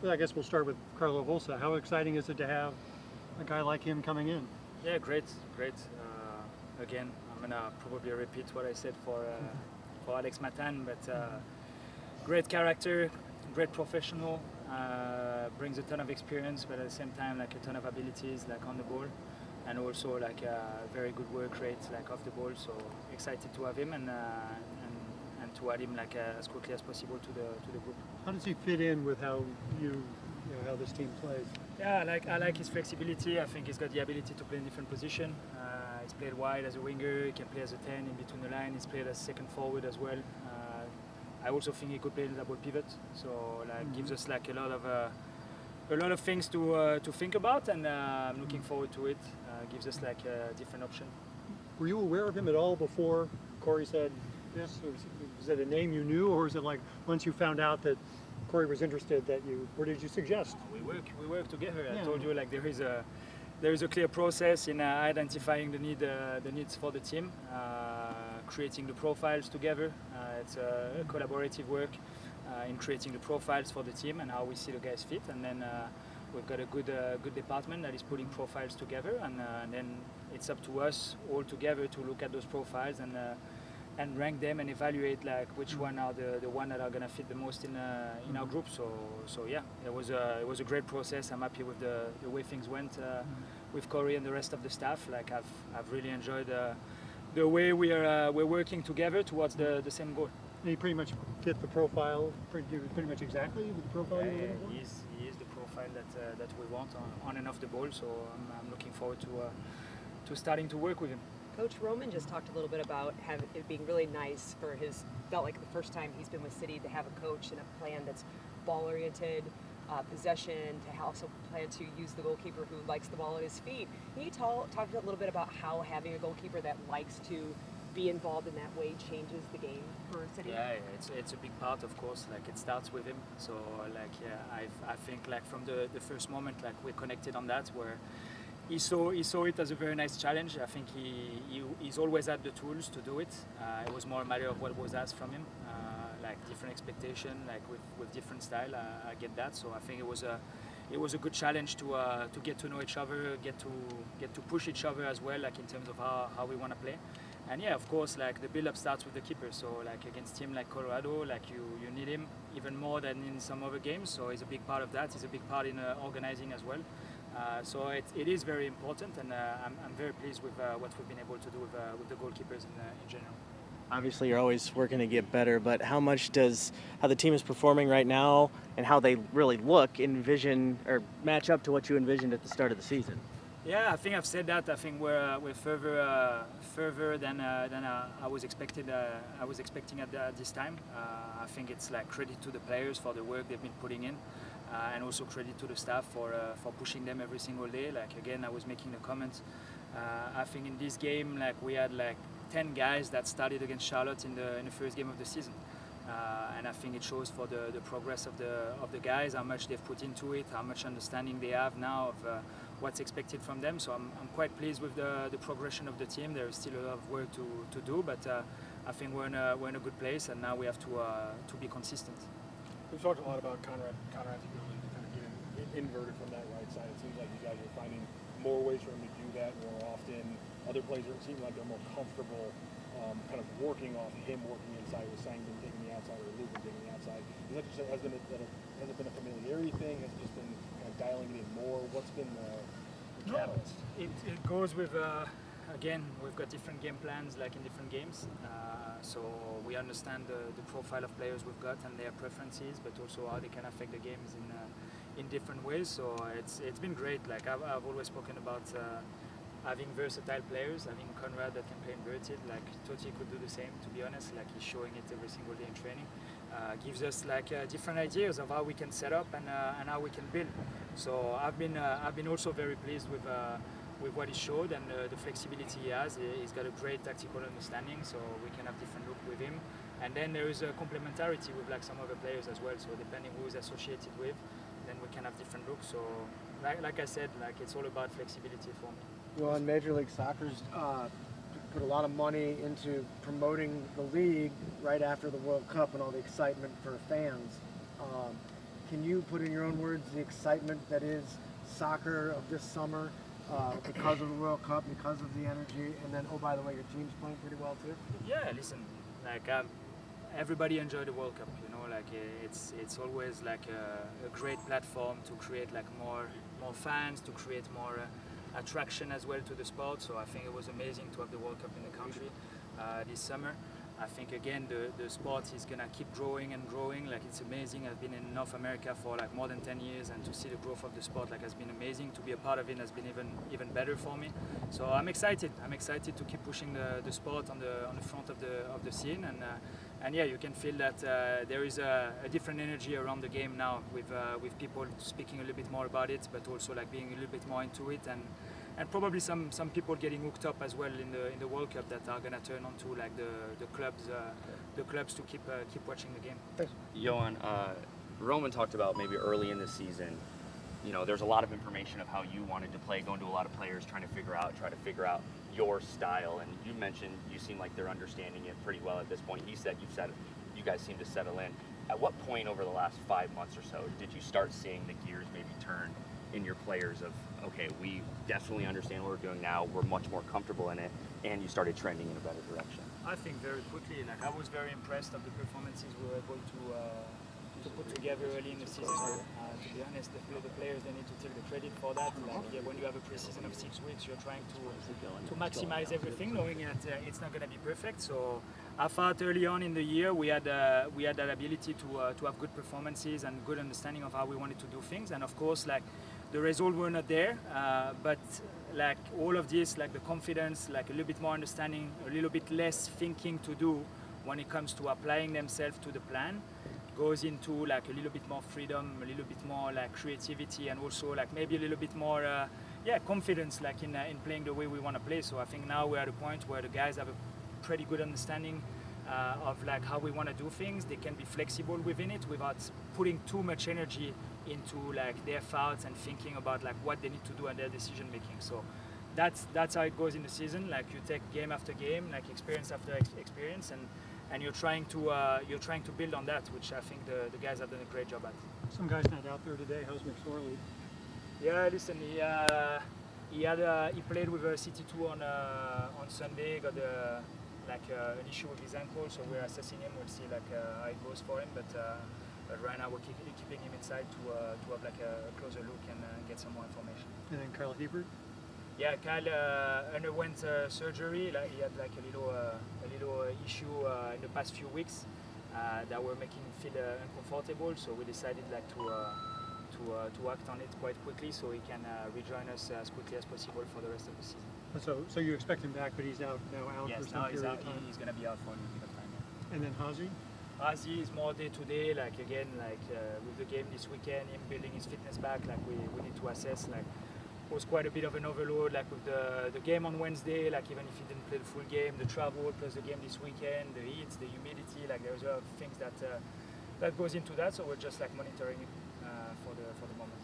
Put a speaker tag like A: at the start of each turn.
A: Well, I guess we'll start with Carlo Volsa. How exciting is it to have a guy like him coming in?
B: Yeah, great, great. Again, I'm gonna probably repeat what I said for Alex Matan, but great character, great professional, brings a ton of experience, but at the same time, like a ton of abilities, like on the ball, and also like a very good work rate, like off the ball. So excited to have him and to add him like as quickly as possible to the group.
A: How does he fit in with how how this team plays?
B: Yeah, I like his flexibility. I think he's got the ability to play in different positions. He's played wide as a winger. He can play as a 10 in between the line. He's played as second forward as well. I also think he could play in double pivot. So gives us like a lot of things to think about, and I'm looking forward to it. Gives us like a different option.
A: Were you aware of him at all before Corey said this? Or was it a name you knew, or was it like once you found out that Corey was interested that you, or did you suggest?
B: We work together.
A: Yeah.
B: I told you like there is a clear process in identifying the needs for the team, creating the profiles together. It's a collaborative work in creating the profiles for the team and how we see the guys fit, and then we've got a good department that is putting profiles together, and then it's up to us all together to look at those profiles and rank them and evaluate like which one are the one that are gonna fit the most in our group. So yeah, it was a great process. I'm happy with the way things went with Corey and the rest of the staff. Like I've really enjoyed the way we're working together towards the same goal.
A: He pretty much fit the profile, pretty much exactly the profile you were looking for?
B: He is the profile that we want on and off the ball. So I'm looking forward to starting to work with him.
C: Coach Roman just talked a little bit about it being really nice for felt like the first time he's been with City to have a coach and a plan that's ball-oriented, possession, to also plan to use the goalkeeper who likes the ball at his feet. Can you talk a little bit about how having a goalkeeper that likes to be involved in that way changes the game for City?
B: Yeah, it's a big part, of course. Like it starts with him. So like yeah, I think like from the first moment, like we connected on that where he saw it as a very nice challenge. I think he's always had the tools to do it. It was more a matter of what was asked from him, like different expectation, like with different style. I get that. So I think it was a good challenge to get to know each other, get to push each other as well, like in terms of how we want to play. And yeah, of course, like the build-up starts with the keeper. So like against team like Colorado, like you need him even more than in some other games. So he's a big part of that. He's a big part in organizing as well. So it is very important, and I'm very pleased with what we've been able to do with the goalkeepers in general.
D: Obviously, you're always working to get better, but how much does how the team is performing right now and how they really look envision or match up to what you envisioned at the start of the season?
B: Yeah, I think I've said that. I think we're further than I was expecting at this time. I think it's like credit to the players for the work they've been putting in, and also credit to the staff for pushing them every single day. Like again, I was making the comment. I think in this game, like we had like 10 guys that started against Charlotte in the first game of the season. And I think it shows for the progress of the guys, how much they've put into it, how much understanding they have now of what's expected from them. So I'm quite pleased with the progression of the team. There is still a lot of work to do, but I think we're in a good place, and now we have to be consistent.
E: We've talked a lot about Conrad's ability to kind of get inverted from that right side. It seems like you guys are finding more ways for him to do that more often. Other players seem like they're more comfortable kind of working off him working inside with Sangman taking the outside or Lugan taking the outside. Is that just has it been a familiarity thing? Has it just been kind of dialing it in more? What's been the catalyst?
B: It goes with again, we've got different game plans like in different games, so we understand the profile of players we've got and their preferences, but also how they can affect the games in different ways. So it's been great. Like I've always spoken about having versatile players, having Conrad that can play inverted. Like Totti could do the same, to be honest. Like he's showing it every single day in training. Gives us like different ideas of how we can set up and how we can build. So I've been also very pleased with what he showed and the flexibility he has. He's got a great tactical understanding, so we can have different look with him. And then there is a complementarity with like some other players as well. So depending who is associated with, then we can have different looks. So like I said, like it's all about flexibility for me.
F: Well, in Major League Soccer's put a lot of money into promoting the league right after the World Cup and all the excitement for fans. can you put in your own words the excitement that is soccer of this summer because of the World Cup, because of the energy, and then, oh, by the way, your team's playing pretty well too?
B: Yeah, listen, like everybody enjoy the World Cup, you know, like it's always like a great platform to create like more fans, to create more attraction as well to the sport. So I think it was amazing to have the World Cup in the country this summer. I think again the sport is gonna keep growing and growing. Like it's amazing. I've been in North America for like more than 10 years, and to see the growth of the sport like has been amazing. To be a part of it has been even better for me. So I'm excited. I'm excited to keep pushing the sport on the front of the scene, and yeah, you can feel that there is a different energy around the game now with people speaking a little bit more about it, but also like being a little bit more into it, and probably some people getting hooked up as well in the World Cup that are gonna turn on to like the clubs to keep watching the game.
G: Yoann, Roman talked about maybe early in the season, you know, there's a lot of information of how you wanted to play, going to a lot of players, try to figure out your style. And you mentioned you seem like they're understanding it pretty well at this point. He said you guys seem to settle in. At what point over the last 5 months or so did you start seeing the gears maybe turn in your players of, okay, we definitely understand what we're doing now, we're much more comfortable in it, and you started trending in a better direction?
B: I think very quickly. Like I was very impressed of the performances we were able to put together early in the season. To be honest, the players, they need to take the credit for that. Like yeah, when you have a preseason of 6 weeks, you're trying to maximize everything, knowing that it's not going to be perfect. So I thought early on in the year we had that ability to have good performances and good understanding of how we wanted to do things. And of course, like the results were not there, but like all of this, like the confidence, like a little bit more understanding, a little bit less thinking to do when it comes to applying themselves to the plan, goes into like a little bit more freedom, a little bit more like creativity, and also like maybe a little bit more confidence like in playing the way we want to play. So I think now we're at a point where the guys have a pretty good understanding of like how we want to do things. They can be flexible within it without putting too much energy into like their thoughts and thinking about like what they need to do and their decision making. So that's how it goes in the season. Like you take game after game, like experience after experience, and you're trying to build on that, which I think the guys have done a great job at.
A: Some guys not out there today. How's McSorley?
B: Yeah, listen, he played with CT2 on Sunday. Got an issue with his ankle, so we're assessing him. We'll see like how it goes for him, but right now we're keeping him inside to have like a closer look and get some more information.
A: And then Kyle Hebert?
B: Yeah, Kyle underwent surgery. Like he had like a little issue in the past few weeks that were making him feel uncomfortable. So we decided like to act on it quite quickly, so he can rejoin us as quickly as possible for the rest of the season.
A: So you expect him back, but he's now out
B: yes,
A: for some
B: now
A: period of time.
B: he's gonna be out for a little bit of time. Yeah.
A: And then Hazi?
B: Hazi is more day to day. Like again, like with the game this weekend, him building his fitness back. Like we need to assess. Like was quite a bit of an overload. Like with the game on Wednesday. Like even if he didn't play the full game, the travel plus the game this weekend, the heat, the humidity. Like there's a lot of things that goes into that. So we're just like monitoring it for the moment.